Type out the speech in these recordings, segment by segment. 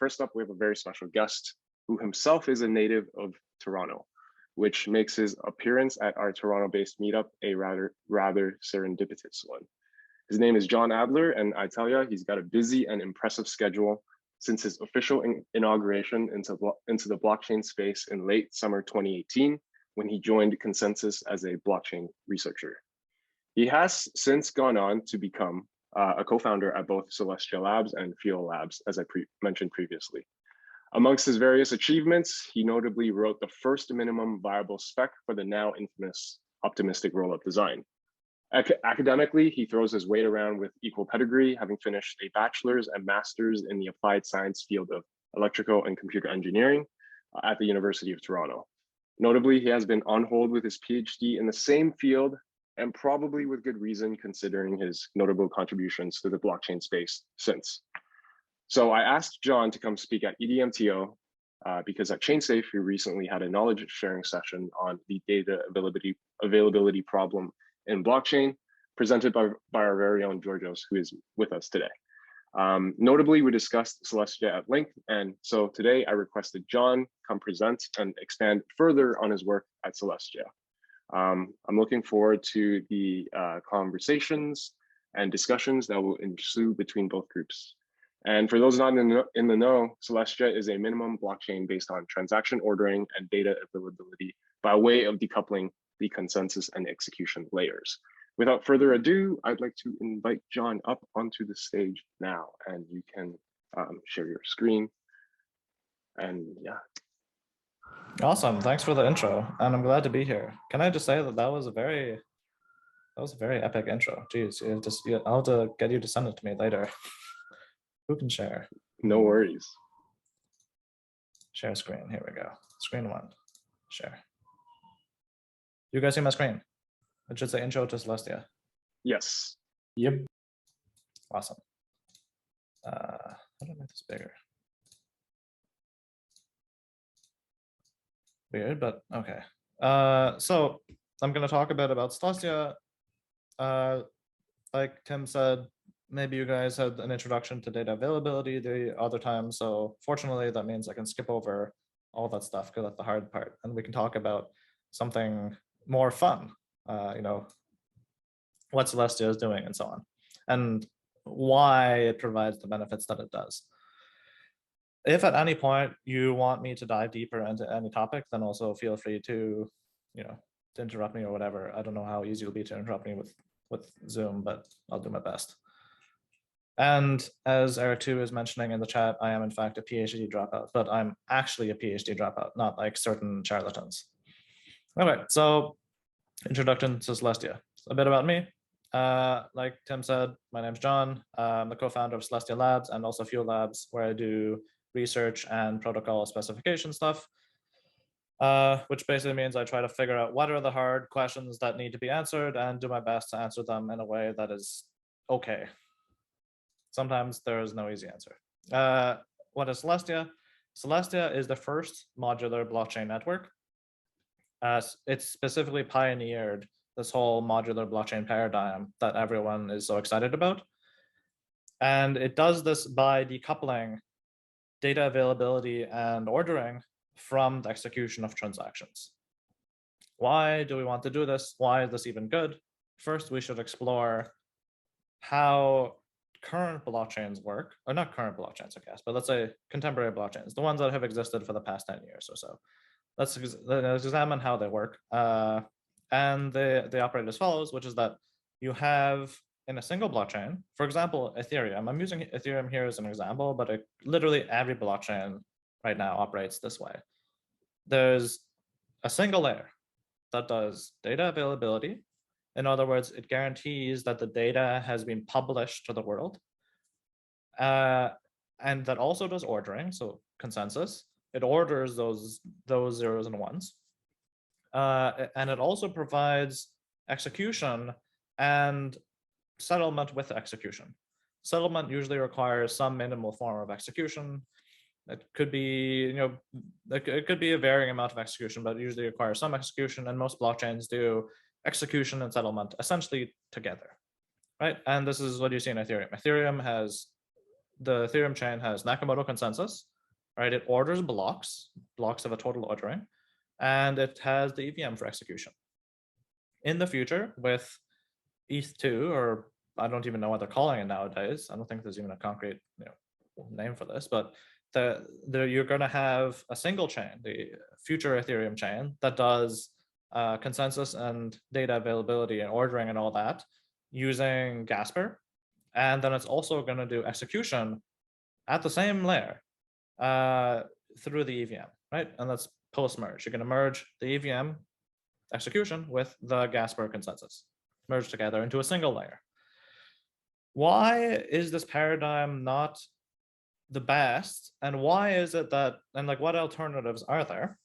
first up, we have a very special guest who himself is a native of Toronto, which makes his appearance at our Toronto-based meetup a rather serendipitous one. His name is John Adler, and I tell you, he's got a busy and impressive schedule since his official inauguration into the blockchain space in late summer 2018, when he joined Consensus as a blockchain researcher. He has since gone on to become a co-founder at both Celestia Labs and Fuel Labs, as I mentioned previously. Amongst his various achievements, he notably wrote the first minimum viable spec for the now infamous optimistic rollup design. Academically, he throws his weight around with equal pedigree, having finished a bachelor's and master's in the applied science field of electrical and computer engineering at the University of Toronto. Notably, he has been on hold with his PhD in the same field, and probably with good reason, considering his notable contributions to the blockchain space since. So I asked John to come speak at EDMTO because at ChainSafe, we recently had a knowledge sharing session on the data availability problem in blockchain, presented by our very own Georgios, who is with us today. Notably, we discussed Celestia at length, and so today I requested John come present and expand further on his work at Celestia. I'm looking forward to the conversations and discussions that will ensue between both groups. And for those not in the know, Celestia is a minimum blockchain based on transaction ordering and data availability by way of decoupling the consensus and execution layers. Without further ado, I'd like to invite John up onto the stage now, and you can share your screen. And yeah. Awesome, thanks for the intro, and I'm glad to be here. Can I just say that that was a very epic intro. Jeez, I'll have to get you to send it to me later. Who can share? No worries. Share screen, here we go. Screen one, share. You guys see my screen? It should say intro to Celestia. Yes. Yep. Awesome. How do I make this bigger? Weird, but okay. So I'm going to talk a bit about Celestia. Like Tim said, maybe you guys had an introduction to data availability the other time. So fortunately, that means I can skip over all that stuff because that's the hard part. And we can talk about something more fun, you know, what Celestia is doing and so on, and why it provides the benefits that it does. If at any point you want me to dive deeper into any topic, then also feel free to, you know, to interrupt me or whatever. I don't know how easy it'll be to interrupt me with Zoom, but I'll do my best. And as Eric2 is mentioning in the chat, I am in fact a PhD dropout, but I'm actually a PhD dropout, not like certain charlatans. Okay, so introduction to Celestia. A bit about me. Like Tim said, my name's John. I'm the co-founder of Celestia Labs and also Fuel Labs, where I do research and protocol specification stuff, which basically means I try to figure out what are the hard questions that need to be answered and do my best to answer them in a way that is okay. Sometimes there is no easy answer. What is Celestia? Celestia is the first modular blockchain network. It's specifically pioneered this whole modular blockchain paradigm that everyone is so excited about. And it does this by decoupling data availability and ordering from the execution of transactions. Why do we want to do this? Why is this even good? First, we should explore how current blockchains work, or not current blockchains, I guess, but let's say contemporary blockchains, the ones that have existed for the past 10 years or so. Let's examine how they work. And they operate as follows, which is that you have in a single blockchain, for example, Ethereum. I'm using Ethereum here as an example, but literally every blockchain right now operates this way. There's a single layer that does data availability. In other words, it guarantees that the data has been published to the world. And that also does ordering, so consensus. It orders those zeros and ones. And it also provides execution and settlement with execution. Settlement usually requires some minimal form of execution. It could be, you know, it could be a varying amount of execution, but it usually requires some execution, and most blockchains do execution and settlement essentially together, right? And this is what you see in Ethereum. The Ethereum chain has Nakamoto consensus, right? It orders blocks of a total ordering, and it has the EVM for execution. In the future, with ETH2, or I don't even know what they're calling it nowadays. I don't think there's even a concrete name for this, but you're going to have a single chain, the future Ethereum chain, that does consensus and data availability and ordering and all that using Gasper. And then it's also going to do execution at the same layer through the EVM, right? And that's post-merge. You're going to merge the EVM execution with the Gasper consensus, merge together into a single layer. Why is this paradigm not the best? And why is it that, and like what alternatives are there?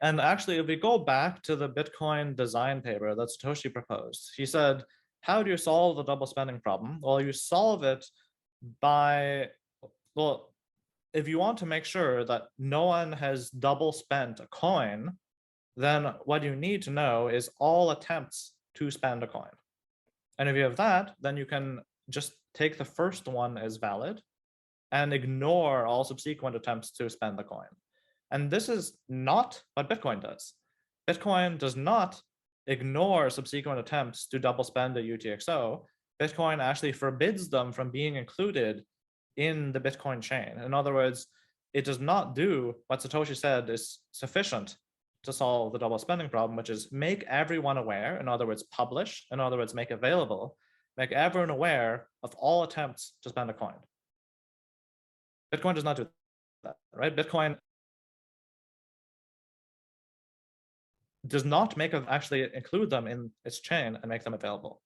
And actually, if we go back to the Bitcoin design paper that Satoshi proposed, he said, how do you solve the double spending problem? Well, you solve it by, well, if you want to make sure that no one has double spent a coin, then what you need to know is all attempts to spend a coin. And if you have that, then you can just take the first one as valid and ignore all subsequent attempts to spend the coin. And this is not what Bitcoin does. Bitcoin does not ignore subsequent attempts to double spend a UTXO. Bitcoin actually forbids them from being included in the Bitcoin chain. In other words, it does not do what Satoshi said is sufficient to solve the double spending problem, which is make everyone aware, in other words, publish, in other words, make available, make everyone aware of all attempts to spend a coin. Bitcoin does not do that, right? Bitcoin does not actually include them in its chain and make them available.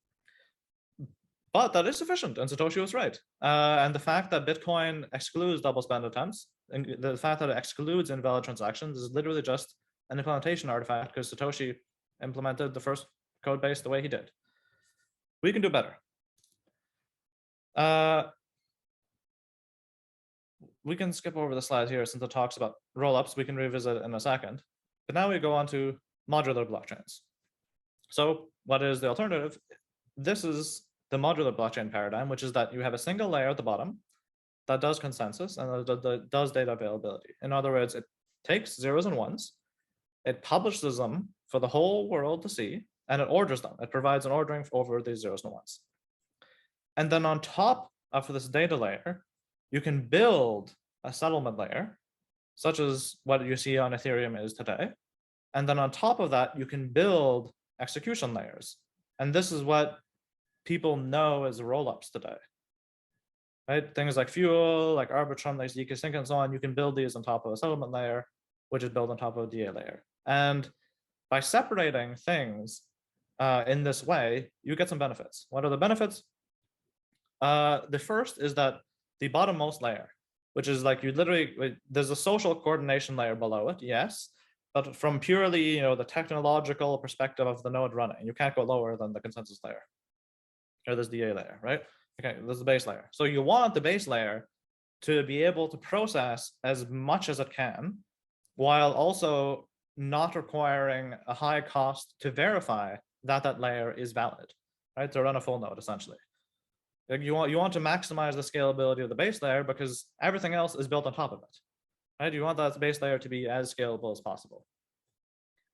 But that is sufficient, and Satoshi was right. And the fact that Bitcoin excludes double spend attempts, and the fact that it excludes invalid transactions is literally just an implementation artifact because Satoshi implemented the first code base the way he did. We can do better. We can skip over the slide here since it talks about rollups. We can revisit it in a second. But now we go on to modular blockchains. So what is the alternative? This is the modular blockchain paradigm, which is that you have a single layer at the bottom that does consensus and that does data availability. In other words, it takes zeros and ones, it publishes them for the whole world to see, and it orders them. It provides an ordering over these zeros and ones. And then on top of this data layer, you can build a settlement layer, such as what you see on Ethereum is today. And then on top of that, you can build execution layers. And this is what people know as rollups today. Right? Things like Fuel, like Arbitrum, like ZK-Sync, and so on, you can build these on top of a settlement layer, which is built on top of a DA layer. And by separating things in this way, you get some benefits. What are the benefits? The first is that the bottommost layer, which is like you literally, there's a social coordination layer below it, yes, but from purely the technological perspective of the node running, you can't go lower than the consensus layer or this DA layer, right? Okay, this is the base layer. So you want the base layer to be able to process as much as it can, while also not requiring a high cost to verify that that layer is valid, right? To run a full node, essentially. Like you want to maximize the scalability of the base layer because everything else is built on top of it, right? You want that base layer to be as scalable as possible.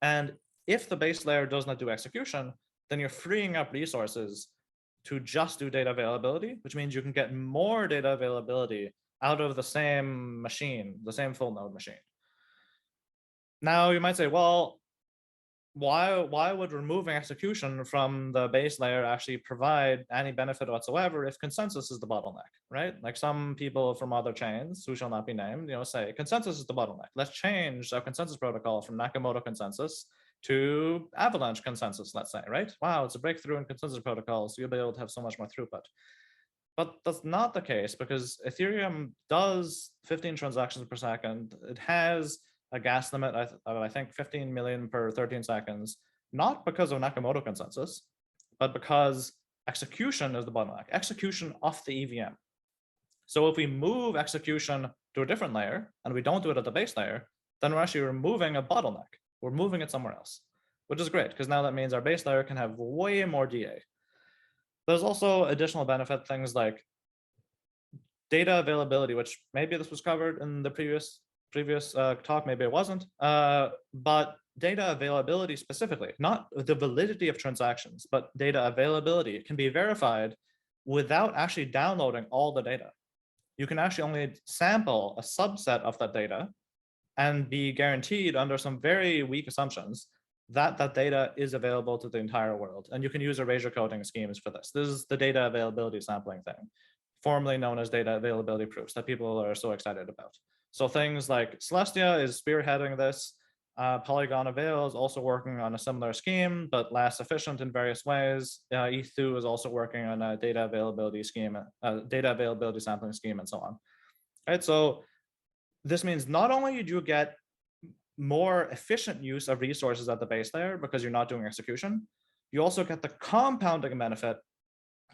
And if the base layer does not do execution, then you're freeing up resources to just do data availability, which means you can get more data availability out of the same machine, the same full node machine. Now you might say, well, why would removing execution from the base layer actually provide any benefit whatsoever if consensus is the bottleneck, right? Like some people from other chains who shall not be named, say consensus is the bottleneck. Let's change our consensus protocol from Nakamoto consensus to Avalanche consensus, let's say, right? Wow, it's a breakthrough in consensus protocols, so you'll be able to have so much more throughput. But that's not the case because Ethereum does 15 transactions per second. It has a gas limit of I think 15 million per 13 seconds, not because of Nakamoto consensus, but because execution is the bottleneck, execution off the EVM. So if we move execution to a different layer and we don't do it at the base layer, then we're actually removing a bottleneck. We're moving it somewhere else, which is great because now that means our base layer can have way more DA. There's also additional benefit, things like data availability, which maybe this was covered in the previous talk, maybe it wasn't, but data availability specifically, not the validity of transactions, but data availability can be verified without actually downloading all the data. You can actually only sample a subset of that data and be guaranteed under some very weak assumptions that that data is available to the entire world. And you can use erasure coding schemes for this. This is the data availability sampling thing, formerly known as data availability proofs that people are so excited about. So things like Celestia is spearheading this. Polygon Avail is also working on a similar scheme, but less efficient in various ways. ETH2 is also working on a data availability scheme, data availability sampling scheme, and so on. Right. So this means not only do you get more efficient use of resources at the base layer because you're not doing execution, you also get the compounding benefit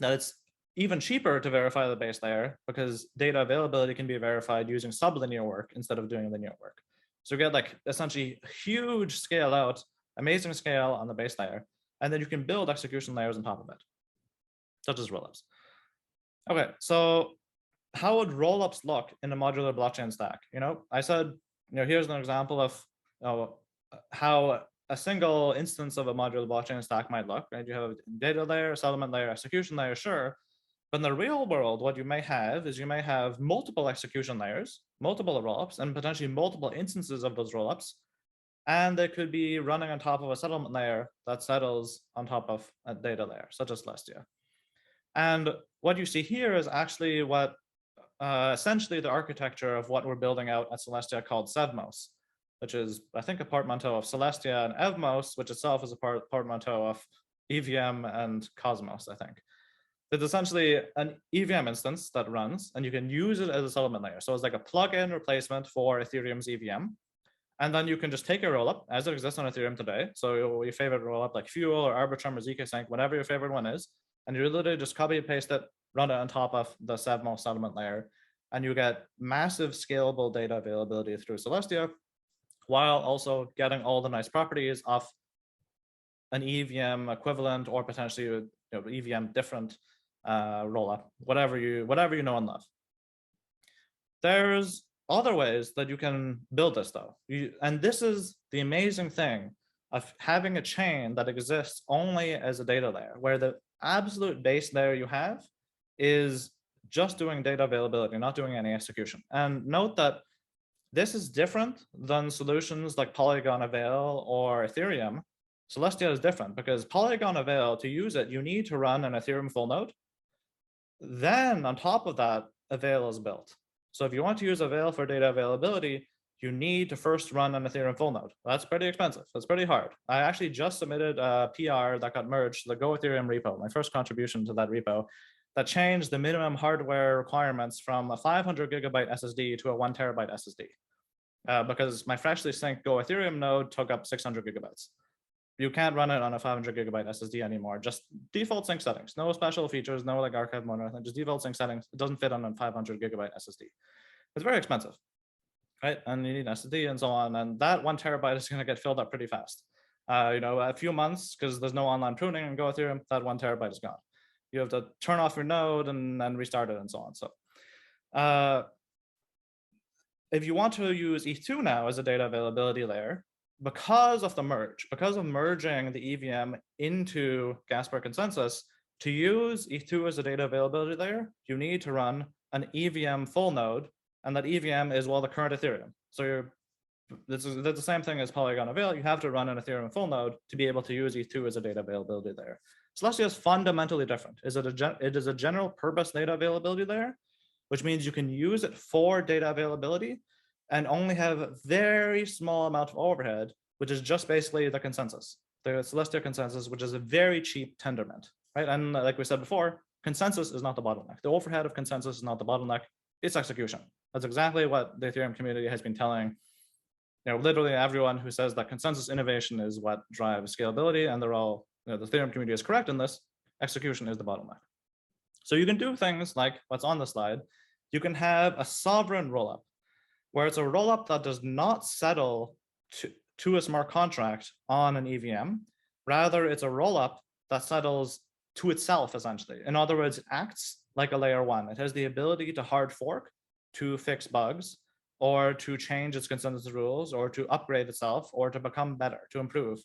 that it's even cheaper to verify the base layer because data availability can be verified using sublinear work instead of doing linear work. So you get like essentially huge scale out, amazing scale on the base layer, and then you can build execution layers on top of it, such as rollups. Okay, so how would rollups look in a modular blockchain stack? I said, here's an example of how a single instance of a modular blockchain stack might look, right? You have a data layer, settlement layer, execution layer, sure. But in the real world, what you may have is you may have multiple execution layers, multiple rollups, and potentially multiple instances of those rollups. And they could be running on top of a settlement layer that settles on top of a data layer, such as Celestia. And what you see here is actually what essentially the architecture of what we're building out at Celestia called Sevmos, which is, I think, a portmanteau of Celestia and Evmos, which itself is a portmanteau of EVM and Cosmos, I think. It's essentially an EVM instance that runs, and you can use it as a settlement layer. So it's like a plug-in replacement for Ethereum's EVM. And then you can just take a rollup as it exists on Ethereum today. So your favorite rollup like Fuel or Arbitrum or zkSync, whatever your favorite one is, and you literally just copy and paste it, run it on top of the Sevmos settlement layer, and you get massive scalable data availability through Celestia, while also getting all the nice properties of an EVM equivalent or potentially EVM different rollup, whatever you know and love. There's other ways that you can build this though. And this is the amazing thing of having a chain that exists only as a data layer, where the absolute base layer you have is just doing data availability, not doing any execution. And note that this is different than solutions like Polygon Avail or Ethereum. Celestia is different because Polygon Avail, to use it, you need to run an Ethereum full node. Then on top of that, Avail is built. So if you want to use Avail for data availability, you need to first run an Ethereum full node. That's pretty expensive. That's pretty hard. I actually just submitted a PR that got merged to the Go Ethereum repo, my first contribution to that repo, that changed the minimum hardware requirements from a 500 gigabyte SSD to a 1 terabyte SSD. Because my freshly synced Go Ethereum node took up 600 gigabytes. You can't run it on a 500 gigabyte SSD anymore. Just default sync settings, no special features, no like archive mode or anything, just default sync settings. It doesn't fit on a 500 gigabyte SSD. It's very expensive, right? And you need SSD and so on. And that 1 terabyte is going to get filled up pretty fast. A few months, because there's no online pruning in Go Ethereum, that 1 terabyte is gone. You have to turn off your node and then restart it and so on. So if you want to use ETH2 now as a data availability layer, because of the merge, because of merging the EVM into Gasper consensus, to use ETH2 as a data availability layer, you need to run an EVM full node, and that EVM is, well, the current Ethereum. So that's the same thing as Polygon Avail. You have to run an Ethereum full node to be able to use ETH2 as a data availability layer. Celestia is fundamentally different. It is a general purpose data availability layer, which means you can use it for data availability and only have a very small amount of overhead, which is just basically the consensus, the Celestia consensus, which is a very cheap tendermint, right? And like we said before, consensus is not the bottleneck. The overhead of consensus is not the bottleneck, it's execution. That's exactly what the Ethereum community has been telling, literally everyone who says that consensus innovation is what drives scalability, and they're all, the Ethereum community is correct in this, execution is the bottleneck. So you can do things like what's on the slide. You can have a sovereign rollup, where it's a rollup that does not settle to a smart contract on an EVM. Rather, it's a rollup that settles to itself, essentially. In other words, it acts like a layer 1. It has the ability to hard fork, to fix bugs, or to change its consensus rules, or to upgrade itself, or to become better, to improve.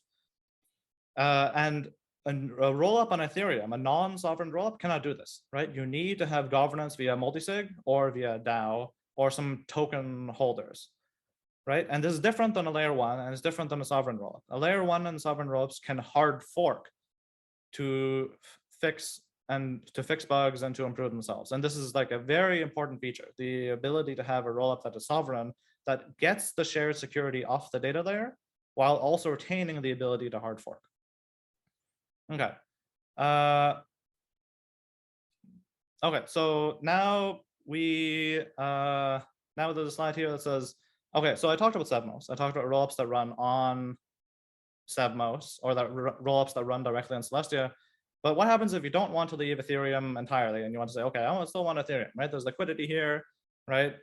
And a rollup on Ethereum, a non-sovereign rollup, cannot do this, right? You need to have governance via multisig or via DAO or some token holders, right? And this is different than a layer 1, and it's different than a sovereign rollup. A layer 1 and sovereign rollups can hard fork to fix bugs and to improve themselves. And this is like a very important feature, the ability to have a rollup that is sovereign, that gets the shared security off the data layer while also retaining the ability to hard fork. Okay. Okay, so now now there's a slide here that says, okay, so I talked about Sevmos. I talked about rollups that run on Sevmos, or that rollups that run directly on Celestia. But what happens if you don't want to leave Ethereum entirely and you want to say, okay, I still want Ethereum, right? There's liquidity here, right?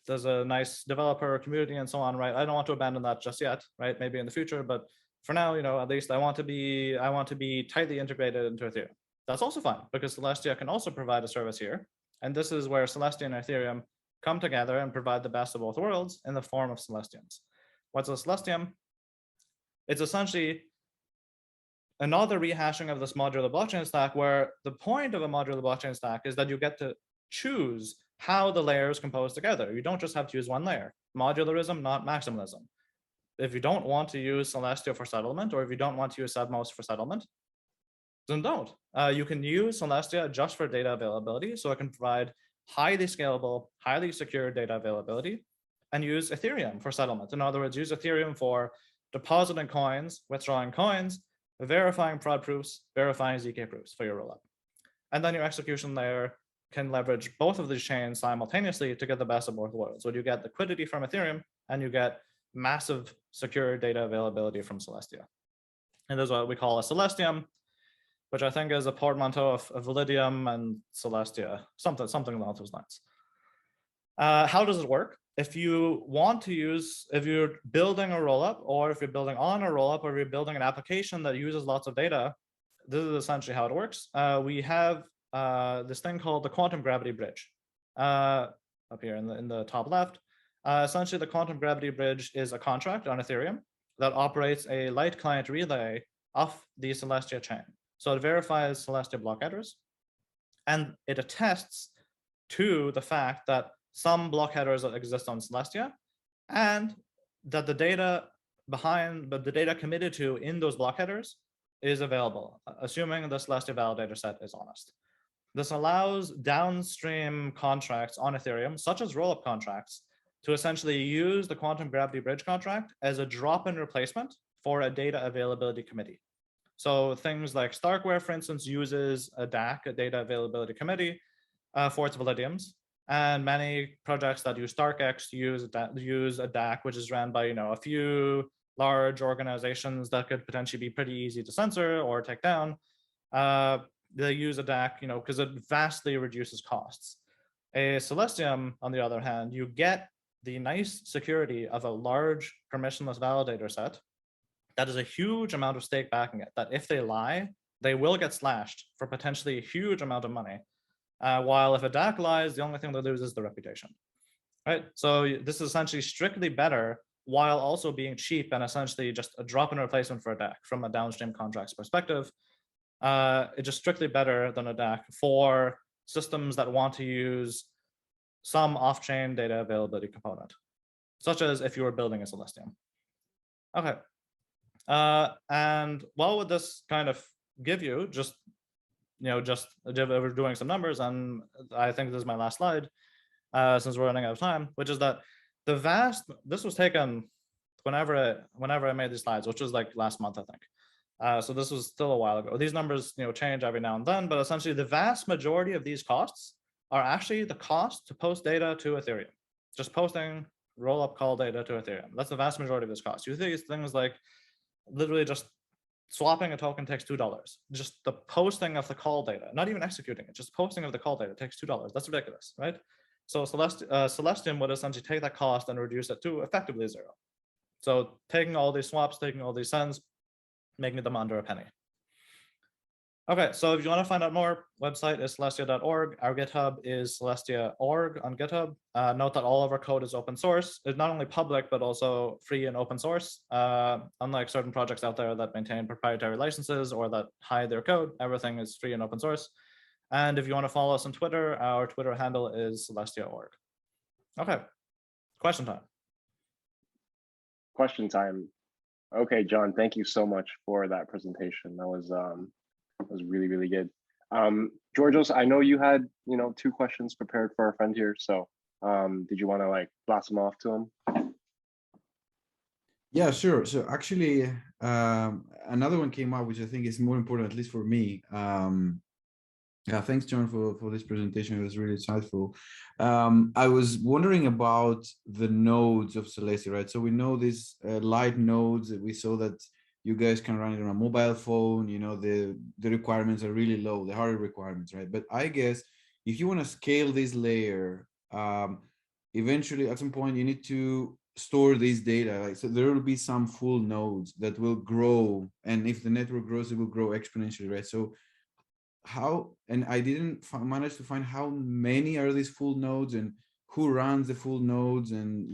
There's a nice developer community and so on, right? I don't want to abandon that just yet, right? Maybe in the future, but for now, at least I want to be tightly integrated into Ethereum. That's also fine, because Celestia can also provide a service here. And this is where Celestia and Ethereum come together and provide the best of both worlds in the form of Celestiums. What's a Celestium? It's essentially another rehashing of this modular blockchain stack, where the point of a modular blockchain stack is that you get to choose how the layers compose together. You don't just have to use one layer. Modularism, not maximalism. If you don't want to use Celestia for settlement, or if you don't want to use Sevmos for settlement, then don't. You can use Celestia just for data availability, so it can provide highly scalable, highly secure data availability, and use Ethereum for settlement. In other words, use Ethereum for depositing coins, withdrawing coins, verifying prod proofs, verifying ZK proofs for your rollup. And then your execution layer can leverage both of these chains simultaneously to get the best of both worlds. So you get liquidity from Ethereum, and you get massive secure data availability from Celestia. And this is what we call a Celestium, which I think is a portmanteau of Validium and Celestia, something along those lines. How does it work? If you want to use, if you're building a rollup, or if you're building on a rollup, or if you're building an application that uses lots of data, this is essentially how it works. We have this thing called the quantum gravity bridge up here in the top left. Essentially, the quantum gravity bridge is a contract on Ethereum that operates a light client relay of the Celestia chain. So it verifies Celestia block headers, and it attests to the fact that some block headers that exist on Celestia, and that the data committed to in those block headers is available, assuming the Celestia validator set is honest. This allows downstream contracts on Ethereum, such as rollup contracts, to essentially use the quantum gravity bridge contract as a drop-in replacement for a data availability committee. So things like Starkware, for instance, uses a DAC, a data availability committee, for its validiums. And many projects that use StarkX use a DAC, which is ran by a few large organizations that could potentially be pretty easy to censor or take down. They use a DAC, because it vastly reduces costs. A Celestium, on the other hand, you get the nice security of a large permissionless validator set that is a huge amount of stake backing it, that if they lie, they will get slashed for potentially a huge amount of money. While if a DAC lies, the only thing they lose is the reputation, right? So this is essentially strictly better, while also being cheap and essentially just a drop-in replacement for a DAC from a downstream contracts perspective. It's just strictly better than a DAC for systems that want to use some off-chain data availability component, such as if you were building a Celestium. Okay. And what would this kind of give you? Just we're doing some numbers, and I think this is my last slide, since we're running out of time, which is that this was taken whenever I made these slides, which was like last month, I think. So this was still a while ago. These numbers, change every now and then, but essentially the vast majority of these costs are actually the cost to post data to Ethereum. Just posting rollup call data to Ethereum. That's the vast majority of this cost. You think things like literally just swapping a token takes $2. Just the posting of the call data, not even executing it, just posting of the call data takes $2. That's ridiculous, right? So Celestium would essentially take that cost and reduce it to effectively zero. So taking all these swaps, taking all these sends, making them under a penny. Okay, so if you want to find out more, website is celestia.org. Our GitHub is celestia.org on GitHub. Note that all of our code is open source. It's not only public, but also free and open source. Unlike certain projects out there that maintain proprietary licenses or that hide their code, everything is free and open source. And if you want to follow us on Twitter, our Twitter handle is celestia.org. Okay, question time. Question time. Okay, John, thank you so much for that presentation. That was really, really good. Georgios, I know you had, 2 questions prepared for our friend here. So did you want to like blast them off to him? Yeah, sure. So actually, another one came up, which I think is more important, at least for me. Yeah, thanks, John, for this presentation. It was really insightful. I was wondering about the nodes of Celestia, right? So we know these light nodes. We saw that you guys can run it on a mobile phone. The requirements are really low, the hardware requirements, right? But I guess if you want to scale this layer, eventually at some point you need to store this data. Like, so there will be some full nodes that will grow, and if the network grows, it will grow exponentially, right? So how, and I didn't manage to find how many are these full nodes and who runs the full nodes, and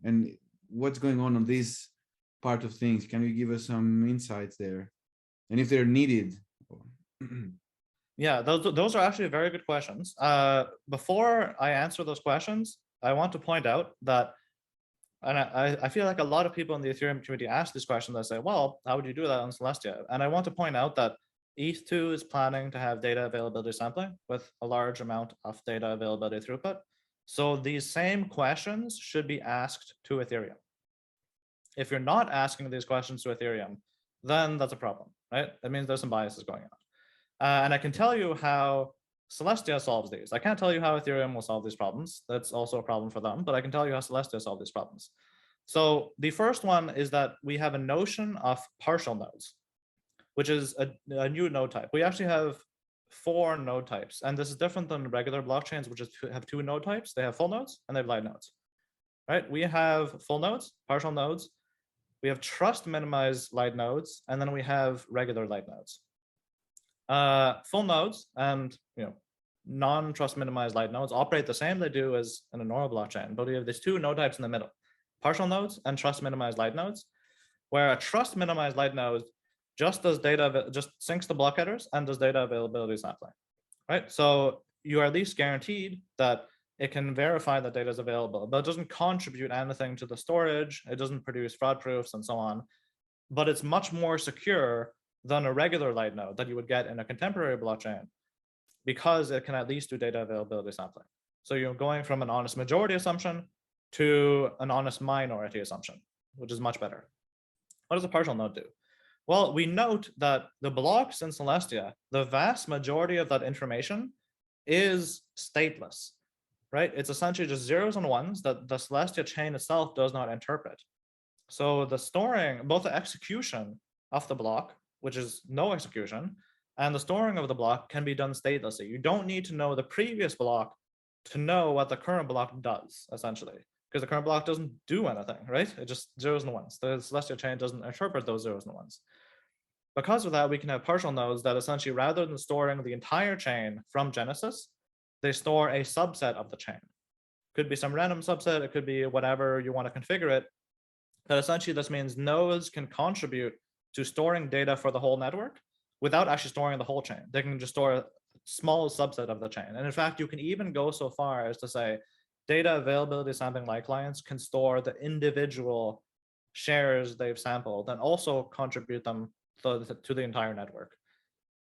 and what's going on this part of things. Can you give us some insights there, and if they're needed? Yeah, those are actually very good questions. Before I answer those questions, I want to point out that, and I feel like a lot of people in the Ethereum community ask this question. They say, well, how would you do that on Celestia? And I want to point out that ETH2 is planning to have data availability sampling with a large amount of data availability throughput. So these same questions should be asked to Ethereum. If you're not asking these questions to Ethereum, then that's a problem, right? That means there's some biases going on. And I can tell you how Celestia solves these. I can't tell you how Ethereum will solve these problems. That's also a problem for them, but I can tell you how Celestia solves these problems. So the first one is that we have a notion of partial nodes, which is a new node type. We actually have 4 node types, and this is different than regular blockchains, which have 2 node types. They have full nodes and they have light nodes, right? We have full nodes, partial nodes. We have trust minimized light nodes, and then we have regular light nodes. Full nodes and non-trust minimized light nodes operate the same they do as in a normal blockchain, but we have these 2 node types in the middle: partial nodes and trust minimized light nodes, where a trust minimized light node just does data, just syncs the block headers and does data availability sampling, right? So you are at least guaranteed that it can verify that data is available, but it doesn't contribute anything to the storage. It doesn't produce fraud proofs and so on, but it's much more secure than a regular light node that you would get in a contemporary blockchain, because it can at least do data availability sampling. So you're going from an honest majority assumption to an honest minority assumption, which is much better. What does a partial node do? Well, we note that the blocks in Celestia, the vast majority of that information is stateless, right? It's essentially just zeros and ones that the Celestia chain itself does not interpret. So the storing, both the execution of the block, which is no execution, and the storing of the block can be done statelessly. You don't need to know the previous block to know what the current block does, essentially, because the current block doesn't do anything, right? It just zeros and ones. The Celestia chain doesn't interpret those zeros and ones. Because of that, we can have partial nodes that essentially, rather than storing the entire chain from Genesis, they store a subset of the chain. Could be some random subset, it could be whatever you want to configure it. But essentially, this means nodes can contribute to storing data for the whole network without actually storing the whole chain. They can just store a small subset of the chain. And in fact, you can even go so far as to say data availability sampling light clients can store the individual shares they've sampled and also contribute them to the entire network.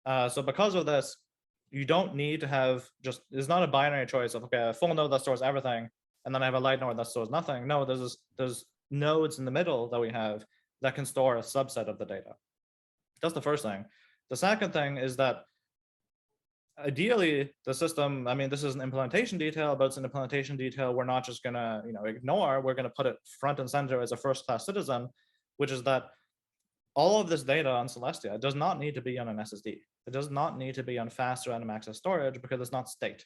So because of this, you don't need to have just, it's not a binary choice of, okay, a full node that stores everything, and then I have a light node that stores nothing. No, there's nodes in the middle that we have that can store a subset of the data. That's the first thing. The second thing is that ideally the system, I mean, this is an implementation detail, but it's an implementation detail we're not just gonna ignore. We're gonna put it front and center as a first-class citizen, which is that all of this data on Celestia does not need to be on an SSD. It does not need to be on fast random access storage because it's not state,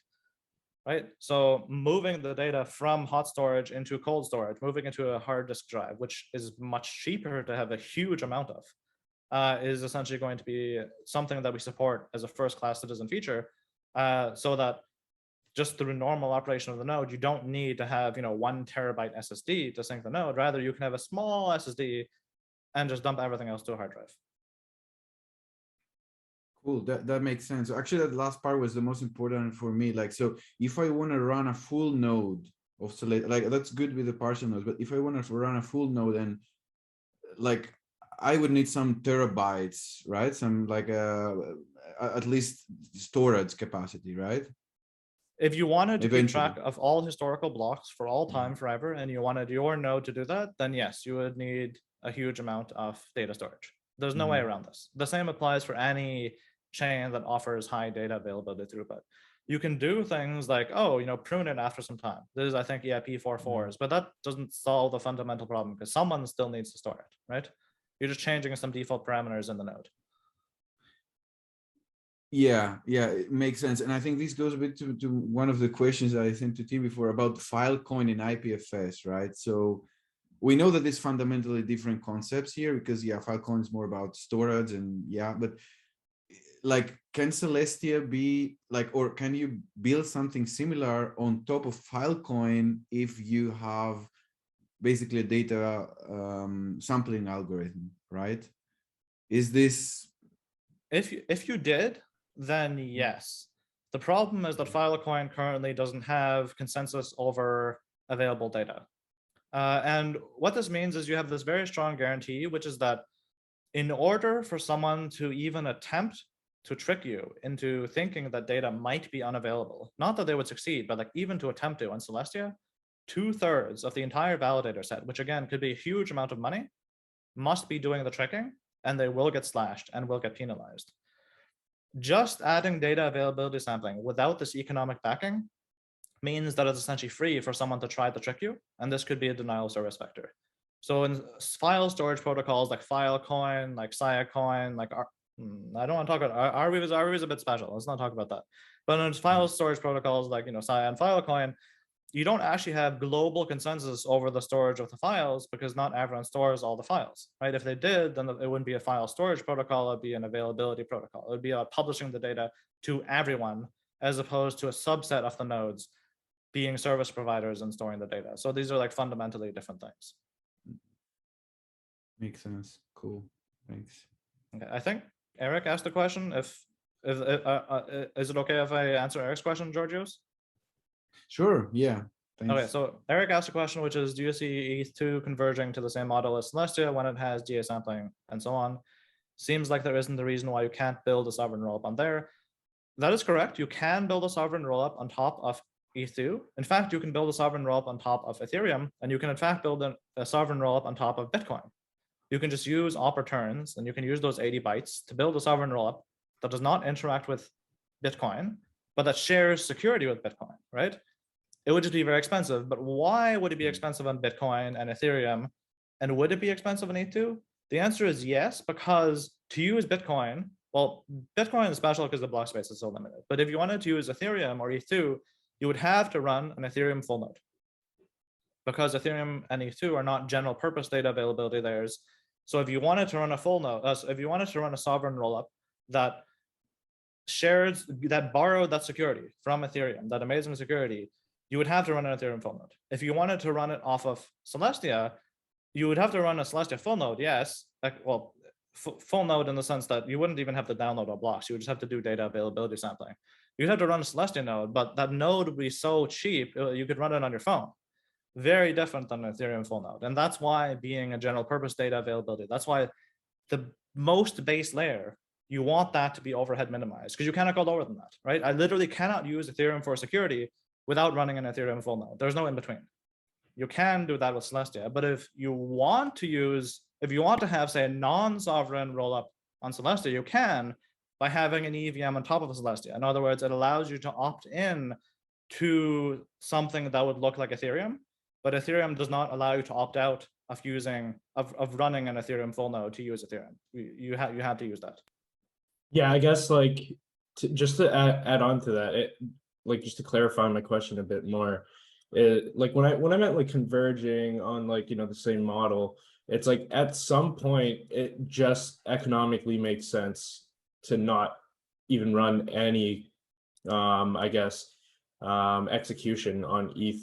right? So moving the data from hot storage into cold storage, moving into a hard disk drive, which is much cheaper to have a huge amount of, is essentially going to be something that we support as a first-class citizen feature, so that just through normal operation of the node, you don't need to have 1 terabyte SSD to sync the node. Rather, you can have a small SSD and just dump everything else to a hard drive. Cool, that makes sense. Actually, that last part was the most important for me. Like, so if I want to run a full node of Celestia, like that's good with the partial nodes, but if I want to run a full node, and like I would need some terabytes, right? Some like at least storage capacity, right? If you wanted to keep Eventually. track of all historical blocks for all time forever, and you wanted your node to do that, then yes, you would need a huge amount of data storage. There's no way around this. The same applies for any chain that offers high data availability throughput. You can do things like, prune it after some time. This is, I think, EIP 4.4s, but that doesn't solve the fundamental problem because someone still needs to store it, right? You're just changing some default parameters in the node. Yeah, it makes sense. And I think this goes a bit to one of the questions that I sent to Tim before about Filecoin and IPFS, right? So we know that there's fundamentally different concepts here because Filecoin is more about storage and but like, can Celestia be like, or can you build something similar on top of Filecoin if you have basically a data sampling algorithm, right? Is this? If you did, then yes. The problem is that Filecoin currently doesn't have consensus over available data. And what this means is you have this very strong guarantee, which is that in order for someone to even attempt to trick you into thinking that data might be unavailable, not that they would succeed, but like even to attempt to on Celestia, 2/3 of the entire validator set, which again could be a huge amount of money, must be doing the tricking, and they will get slashed and will get penalized. Just adding data availability sampling without this economic backing means that it's essentially free for someone to try to trick you, and this could be a denial of service vector. So in file storage protocols like Filecoin, like Siacoin, like I don't want to talk about Arweave is a bit special. Let's not talk about that. But in file storage protocols like Sia and Filecoin, you don't actually have global consensus over the storage of the files because not everyone stores all the files, right? If they did, then it wouldn't be a file storage protocol, it'd be an availability protocol. It would be about publishing the data to everyone as opposed to a subset of the nodes being service providers and storing the data. So these are like fundamentally different things. Makes sense. Cool. Thanks. Okay, I think Eric asked a question. Is it okay if I answer Eric's question, Georgios? Sure. Yeah. Thanks. Okay, so Eric asked a question, which is, do you see ETH2 converging to the same model as Celestia when it has GA sampling and so on? Seems like there isn't a reason why you can't build a sovereign rollup on there. That is correct. You can build a sovereign rollup on top of ETH2. In fact, you can build a sovereign rollup on top of Ethereum, and you can in fact build a sovereign rollup on top of Bitcoin. You can just use op returns, and you can use those 80 bytes to build a sovereign rollup that does not interact with Bitcoin, but that shares security with Bitcoin, right? It would just be very expensive. But why would it be expensive on Bitcoin and Ethereum? And would it be expensive on ETH2? The answer is yes, because to use Bitcoin, well, Bitcoin is special because the block space is so limited. But if you wanted to use Ethereum or ETH2, you would have to run an Ethereum full node, because Ethereum and ETH2 are not general purpose data availability layers. So if you wanted to run a full node, if you wanted to run a sovereign rollup that shares, that borrowed that security from Ethereum, that amazing security, you would have to run an Ethereum full node. If you wanted to run it off of Celestia, you would have to run a Celestia full node, yes. Full node in the sense that you wouldn't even have to download all blocks. You would just have to do data availability sampling. You'd have to run a Celestia node, but that node would be so cheap, you could run it on your phone. Very different than an Ethereum full node. And that's why being a general purpose data availability, that's why the most base layer, you want that to be overhead minimized because you cannot go lower than that, right? I literally cannot use Ethereum for security without running an Ethereum full node. There's no in between. You can do that with Celestia, but if you want to have, say, a non-sovereign rollup on Celestia, you can by having an EVM on top of Celestia. In other words, it allows you to opt in to something that would look like Ethereum, but Ethereum does not allow you to opt out of running an Ethereum full node to use Ethereum. You have to use that. Yeah, I guess just to add on to that, just to clarify my question a bit more, like when I meant like converging on like, you know, the same model, it's like at some point it just economically makes sense to not even run any I guess execution on ETH,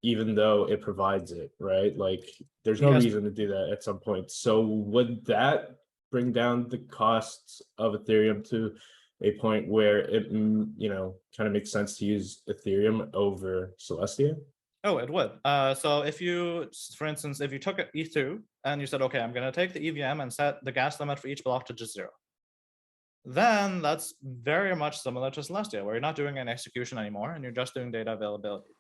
even though it provides it, right? Like there's no Yes. reason to do that at some point. So would that bring down the costs of Ethereum to a point where it, you know, kind of makes sense to use Ethereum over Celestia? Oh, it would. So if you, for instance, if you took ETH2 and you said, okay, I'm going to take the EVM and set the gas limit for each block to just 0, then that's very much similar to Celestia, where you're not doing an execution anymore and you're just doing data availability.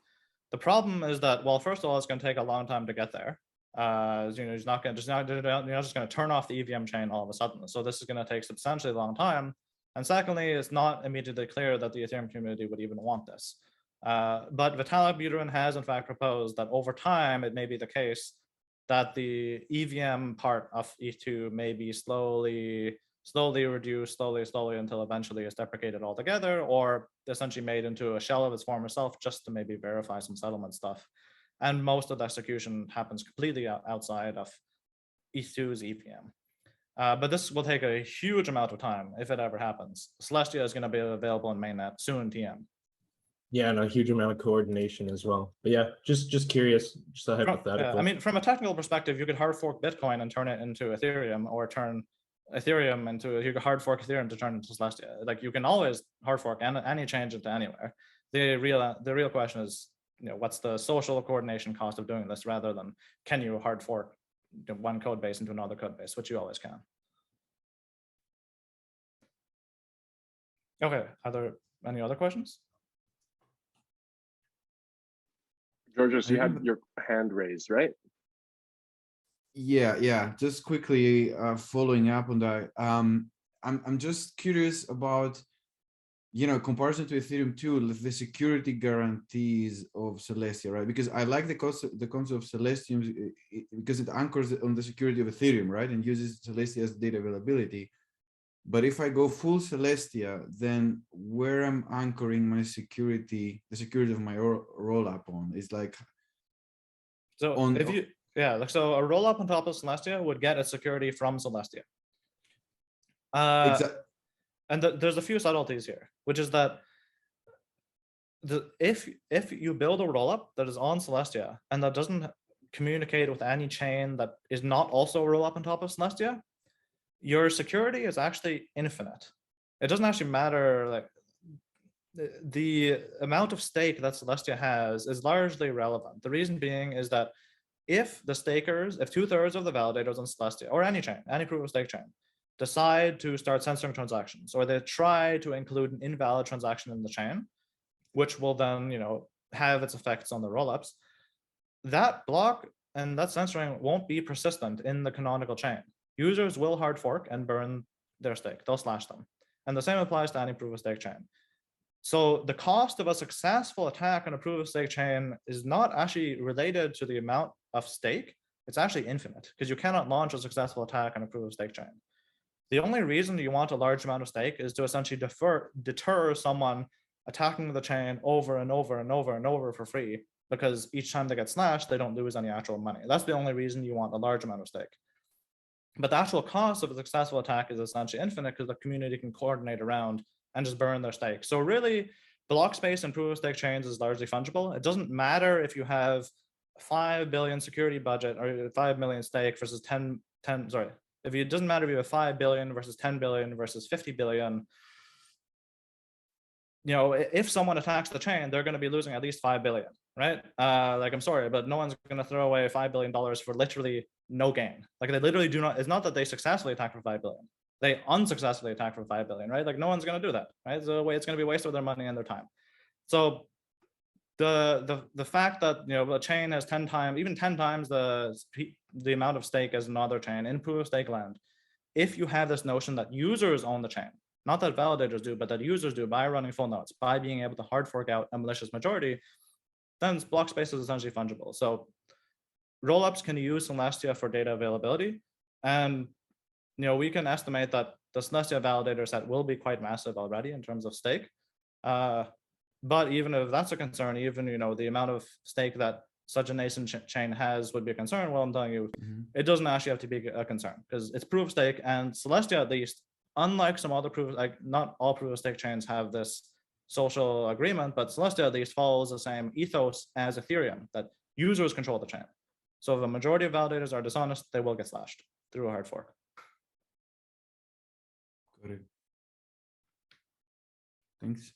The problem is that, well, first of all, it's going to take a long time to get there. You know, you're not just going to turn off the EVM chain all of a sudden. So this is going to take substantially long time. And secondly, it's not immediately clear that the Ethereum community would even want this. But Vitalik Buterin has in fact proposed that over time, it may be the case that the EVM part of ETH2 may be slowly reduced, slowly until eventually it's deprecated altogether, or essentially made into a shell of its former self just to maybe verify some settlement stuff. And most of the execution happens completely outside of ETH2's EPM. But this will take a huge amount of time if it ever happens. Celestia is going to be available in mainnet soon, TM. Yeah, and a huge amount of coordination as well. But yeah, just curious, just a hypothetical. I mean, from a technical perspective, you could hard fork Bitcoin and turn it into Ethereum, or turn Ethereum into, you could hard fork Ethereum to turn into Celestia. Like you can always hard fork any change into anywhere. The real question is, you know, what's the social coordination cost of doing this, rather than can you hard fork one code base into another code base, which you always can. Okay, are there any other questions? Georgios, you had your hand raised, right? Yeah. Just quickly following up on that. I'm just curious about, you know, comparison to Ethereum 2, the security guarantees of Celestia, right? Because I like the concept of Celestia because it anchors on the security of Ethereum, right? And uses Celestia as data availability. But if I go full Celestia, then where I'm anchoring my security, the security of my rollup on, is like. So on, if you, yeah, so a rollup on top of Celestia would get its security from Celestia. And there's a few subtleties here, which is that if you build a rollup that is on Celestia and that doesn't communicate with any chain that is not also a rollup on top of Celestia, your security is actually infinite. It doesn't actually matter, like the amount of stake that Celestia has is largely irrelevant. The reason being is that if the stakers, if 2/3 of the validators on Celestia or any chain, any proof of stake chain, decide to start censoring transactions, or they try to include an invalid transaction in the chain, which will then, you know, have its effects on the rollups, that block and that censoring won't be persistent in the canonical chain. Users will hard fork and burn their stake. They'll slash them. And the same applies to any proof of stake chain. So the cost of a successful attack on a proof of stake chain is not actually related to the amount of stake. It's actually infinite, because you cannot launch a successful attack on a proof of stake chain. The only reason you want a large amount of stake is to essentially deter someone attacking the chain over and over for free, because each time they get slashed, they don't lose any actual money. That's the only reason you want a large amount of stake. But the actual cost of a successful attack is essentially infinite, because the community can coordinate around and just burn their stake. So really, block space and proof of stake chains is largely fungible. It doesn't matter if you have 5 billion security budget or 5 million stake versus 10, sorry. If it doesn't matter if you have 5 billion versus 10 billion versus 50 billion, you know, if someone attacks the chain, they're going to be losing at least 5 billion, right? Like, I'm sorry, but no one's going to throw away $5 billion for literally no gain. Like, they literally do not, it's not that they successfully attack for 5 billion. They unsuccessfully attack for 5 billion, right? Like, no one's going to do that, right? It's a way, it's going to be a waste of their money and their time. So the fact that, you know, a chain has 10 times, even 10 times the amount of stake as another chain in proof of stake land, if you have this notion that users own the chain, not that validators do, but that users do by running full nodes, by being able to hard fork out a malicious majority, then block space is essentially fungible. So rollups can use Celestia for data availability. And, you know, we can estimate that the Celestia validator set will be quite massive already in terms of stake. But even if that's a concern, even the amount of stake that such a nascent chain has would be a concern. Well, I'm telling you, it doesn't actually have to be a concern because it's proof of stake, and Celestia, at least, unlike some other proof, like not all proof of stake chains have this social agreement, but Celestia at least follows the same ethos as Ethereum, that users control the chain. So if a majority of validators are dishonest, they will get slashed through a hard fork. Got it. Thanks.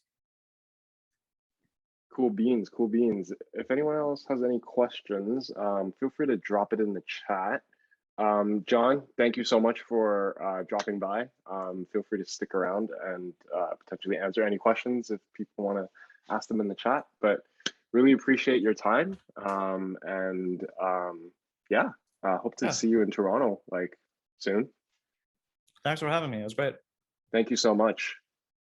Cool beans, cool beans. If anyone else has any questions, feel free to drop it in the chat. John, thank you so much for dropping by. Feel free to stick around and potentially answer any questions if people want to ask them in the chat. But really appreciate your time. Yeah, hope to see you in Toronto like soon. Thanks for having me. It was great. Thank you so much.